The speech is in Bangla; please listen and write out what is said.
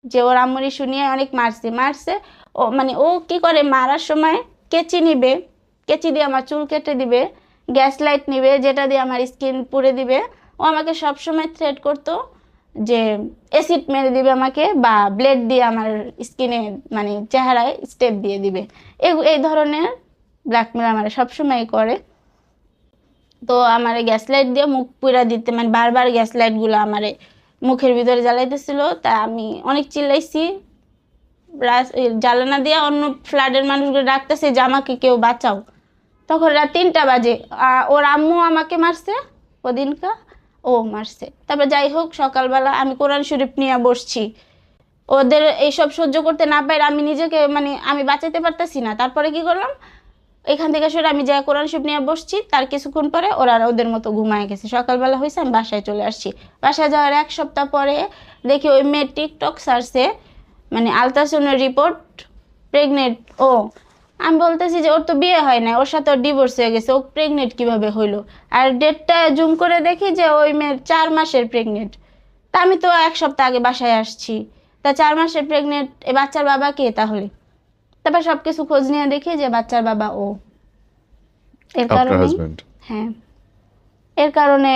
যে ওর আম্মুর ইস্যু নিয়ে অনেক মারছে। ও মানে ও কি করে, মারার সময় কেচি নিবে, কেচি দিয়ে আমার চুল কেটে দিবে, গ্যাস লাইট নিবে যেটা দিয়ে আমার স্কিন পুড়ে দিবে। ও আমাকে সবসময় থ্রেট করতো যে অ্যাসিড মেরে দিবে আমাকে, বা ব্লেড দিয়ে আমার স্কিনে মানে চেহারায় স্টেপ দিয়ে দিবে। এই ধরনের ব্ল্যাকমেল আমার সবসময় করে। তো আমার গ্যাস লাইট দিয়ে মুখ পুরা দিতে, মানে বারবার গ্যাস লাইট গুলো আমার মুখের ভিতরে জ্বালাইতেছিল। তা আমি অনেক চিল্লাইছি, জ্বালানা দিয়ে অন্য ফ্ল্যাটের মানুষগুলো ডাকতেছে যে আমাকে কেউ বাঁচাও। তখন রাত 3টা বাজে। ওর আম্মু আমাকে মারছে ওদিনকা, ও মারছে। তারপর যাই হোক, সকালবেলা আমি কোরআন শরীফ নিয়ে বসছি। ওদের এইসব সহ্য করতে না পারে আমি নিজেকে মানে আমি বাঁচাতে পারতেছি না। তারপরে কি করলাম, এখান থেকে সরে আমি যা কোরআন শরীফ নিয়ে বসছি, তার কিছুক্ষণ পরে ওরা ওদের মতো ঘুমায় গেছে। সকালবেলা হয়েছে, আমি বাসায় চলে আসছি। বাসায় যাওয়ার 1 সপ্তাহ পরে দেখি ওই মেয়ে টিকটক সারছে, মানে আলট্রাসাউন্ডের রিপোর্ট, প্রেগনেন্ট ও। আমি বলতেছি যে ওর তো বিয়ে হয় না, ওর সাথে ওর ডিভোর্স হয়ে গেছে, ও প্রেগনেন্ট কিভাবে হইলো? আর ডেটটা জুম করে দেখি যে ওই মেয়ের 4 মাসের প্রেগনেন্ট। তা আমি তো 1 সপ্তাহ আগে বাসায় আসছি, তা 4 মাসের প্রেগনেন্ট, এ বাচ্চার বাবা কে তাহলে? তারপর সবকিছু খোঁজ নিয়ে দেখি যে বাচ্চার বাবা ও। এর আপনার কারণেই, হাজবেন্ড? হ্যাঁ, এর কারণে